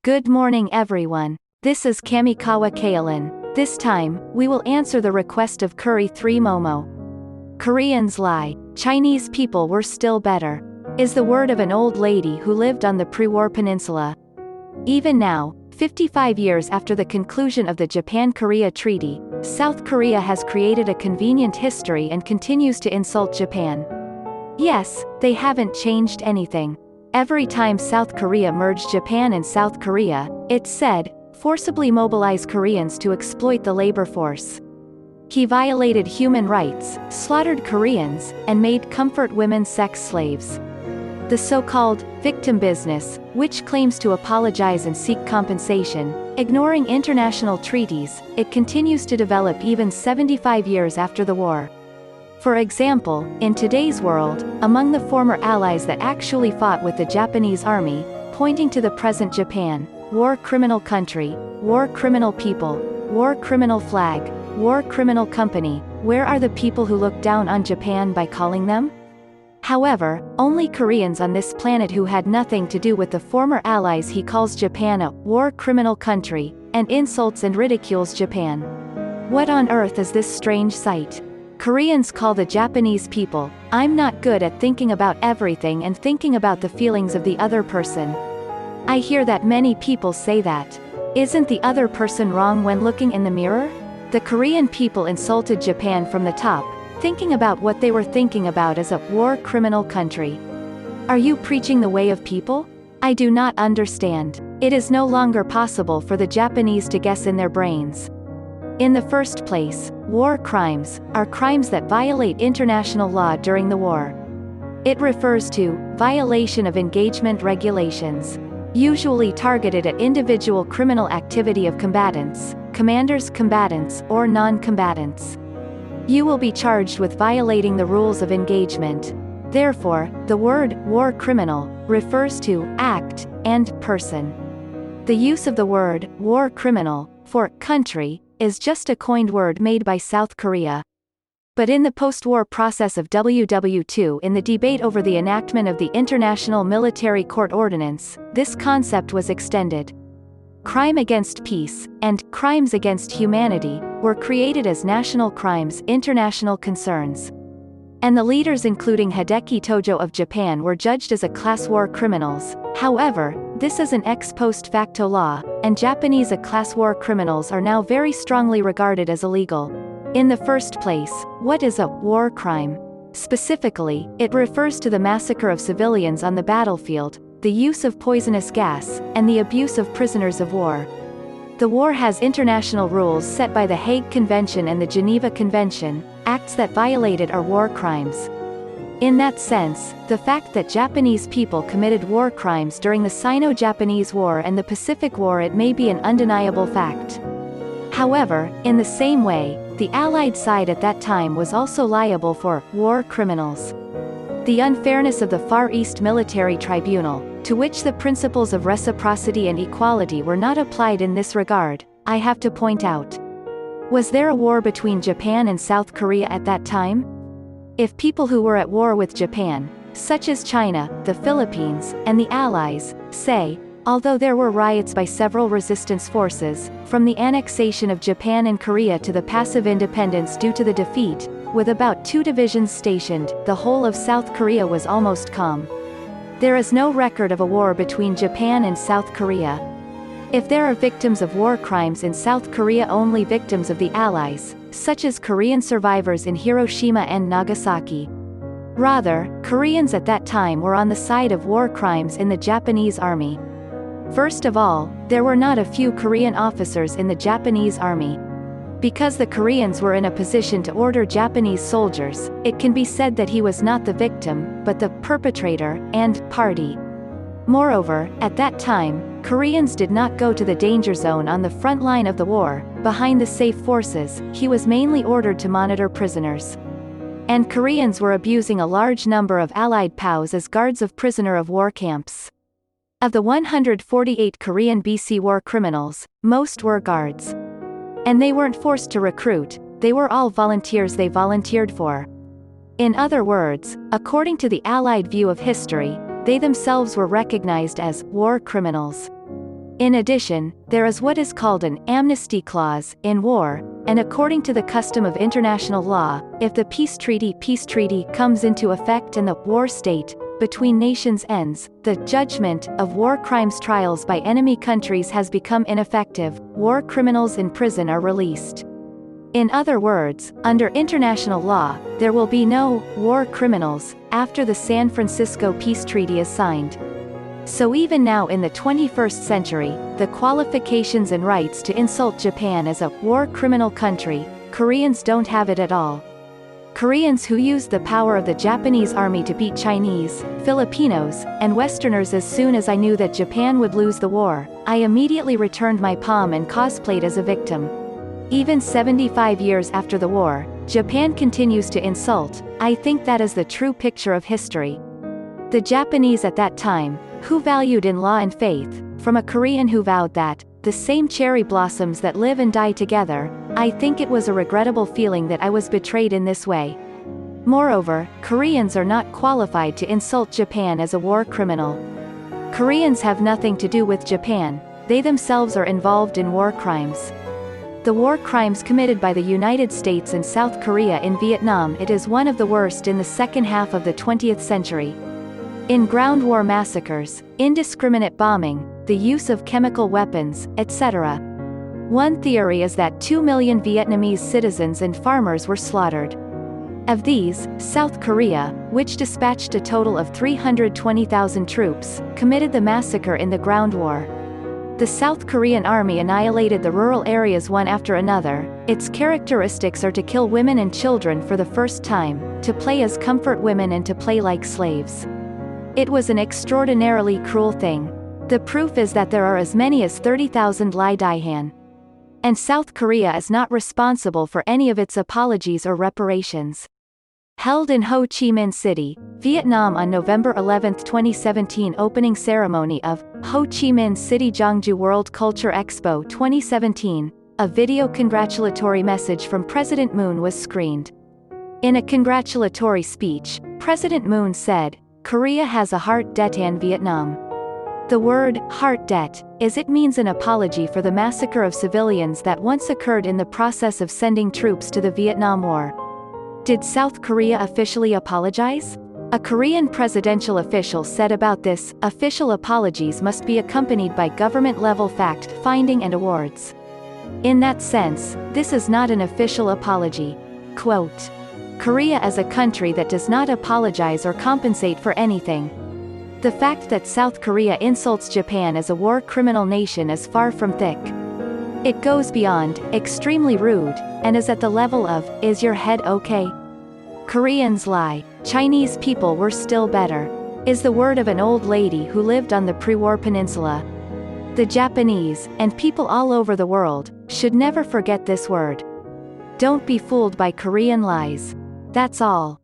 Good morning everyone. This is Kamikawa Kaolin. This time, we will answer the request of Curry 3 Momo. Koreans lie. Chinese people were still better, is the word of an old lady who lived on the pre-war peninsula. Even now, 55 years after the conclusion of the Japan-Korea Treaty, South Korea has created a convenient history and continues to insult Japan. Yes, they haven't changed anything. Every time South Korea merged Japan and South Korea, it said, forcibly mobilize Koreans to exploit the labor force. He violated human rights, slaughtered Koreans, and made comfort women sex slaves. The so-called victim business, which claims to apologize and seek compensation, ignoring international treaties, it continues to develop even 75 years after the war. For example, in today's world, among the former allies that actually fought with the Japanese army, pointing to the present Japan, war criminal country, war criminal people, war criminal flag, war criminal company, where are the people who look down on Japan by calling them? However, only Koreans on this planet who had nothing to do with the former allies he calls Japan a war criminal country, and insults and ridicules Japan. What on earth is this strange sight? Koreans call the Japanese people, I'm not good at thinking about everything and thinking about the feelings of the other person. I hear that many people say that. Isn't the other person wrong when looking in the mirror? The Korean people insulted Japan from the top, thinking about what they were thinking about as a war criminal country. Are you preaching the way of people? I do not understand. It is no longer possible for the Japanese to guess in their brains. In the first place, war crimes are crimes that violate international law during the war. It refers to violation of engagement regulations, usually targeted at individual criminal activity of combatants, commanders, combatants, or non-combatants. You will be charged with violating the rules of engagement. Therefore, the word war criminal refers to act and person. The use of the word war criminal for country is just a coined word made by South Korea. But in the post-war process of WW2 in the debate over the enactment of the International Military Court Ordinance, this concept was extended. Crime against peace, and crimes against humanity, were created as national crimes, international concerns. And the leaders including Hideki Tojo of Japan were judged as a class war criminals. However, this is an ex post facto law, and Japanese class war criminals are now very strongly regarded as illegal. In the first place, what is a war crime? Specifically, it refers to the massacre of civilians on the battlefield, the use of poisonous gas, and the abuse of prisoners of war. The war has international rules set by the Hague Convention and the Geneva Convention. Acts that violated are war crimes. In that sense, the fact that Japanese people committed war crimes during the Sino-Japanese War and the Pacific War, it may be an undeniable fact. However, in the same way, the Allied side at that time was also liable for war criminals. The unfairness of the Far East Military Tribunal, to which the principles of reciprocity and equality were not applied in this regard, I have to point out. Was there a war between Japan and South Korea at that time? If people who were at war with Japan, such as China, the Philippines, and the Allies, say, although there were riots by several resistance forces, from the annexation of Japan and Korea to the passive independence due to the defeat, with about 2 divisions stationed, the whole of South Korea was almost calm. There is no record of a war between Japan and South Korea. If there are victims of war crimes in South Korea, only victims of the Allies, such as Korean survivors in Hiroshima and Nagasaki. Rather, Koreans at that time were on the side of war crimes in the Japanese army. First of all, there were not a few Korean officers in the Japanese army. Because the Koreans were in a position to order Japanese soldiers, it can be said that he was not the victim, but the perpetrator and party. Moreover, at that time, Koreans did not go to the danger zone on the front line of the war, behind the safe forces. He was mainly ordered to monitor prisoners. And Koreans were abusing a large number of Allied POWs as guards of prisoner of war camps. Of the 148 Korean BC war criminals, most were guards. And they weren't forced to recruit, they were all volunteers they volunteered for. In other words, according to the Allied view of history, they themselves were recognized as war criminals. In addition, there is what is called an amnesty clause in war, and according to the custom of international law, if the peace treaty comes into effect and the war state between nations ends, the judgment of war crimes trials by enemy countries has become ineffective, war criminals in prison are released. In other words, under international law, there will be no war criminals after the San Francisco Peace Treaty is signed. So even now in the 21st century, the qualifications and rights to insult Japan as a war criminal country, Koreans don't have it at all. Koreans who used the power of the Japanese army to beat Chinese, Filipinos, and Westerners. As soon as I knew that Japan would lose the war, I immediately returned my palm and cosplayed as a victim. Even 75 years after the war, Japan continues to insult. I think that is the true picture of history. The Japanese at that time, who valued in law and faith, from a Korean who vowed that, the same cherry blossoms that live and die together, I think it was a regrettable feeling that I was betrayed in this way. Moreover, Koreans are not qualified to insult Japan as a war criminal. Koreans have nothing to do with Japan, they themselves are involved in war crimes. The war crimes committed by the United States and South Korea in Vietnam, it is one of the worst in the second half of the 20th century. In ground war massacres, indiscriminate bombing, the use of chemical weapons, etc. One theory is that 2 million Vietnamese citizens and farmers were slaughtered. Of these, South Korea, which dispatched a total of 320,000 troops, committed the massacre in the ground war. The South Korean army annihilated the rural areas one after another. Its characteristics are to kill women and children for the first time, to play as comfort women and to play like slaves. It was an extraordinarily cruel thing. The proof is that there are as many as 30,000 Ly Daihan. And South Korea is not responsible for any of its apologies or reparations. Held in Ho Chi Minh City, Vietnam on November 11, 2017. Opening ceremony of Ho Chi Minh City Gwangju World Culture Expo 2017, a video congratulatory message from President Moon was screened. In a congratulatory speech, President Moon said, "Korea has a heart debt and Vietnam." The word, heart debt, means an apology for the massacre of civilians that once occurred in the process of sending troops to the Vietnam War. Did South Korea officially apologize? A Korean presidential official said about this, official apologies must be accompanied by government-level fact-finding and awards. In that sense, this is not an official apology. Quote, "Korea is a country that does not apologize or compensate for anything." The fact that South Korea insults Japan as a war criminal nation is far from thick. It goes beyond, extremely rude, and is at the level of, is your head okay? Koreans lie. Chinese people were still better, is the word of an old lady who lived on the pre-war peninsula. The Japanese, and people all over the world, should never forget this word. Don't be fooled by Korean lies. That's all.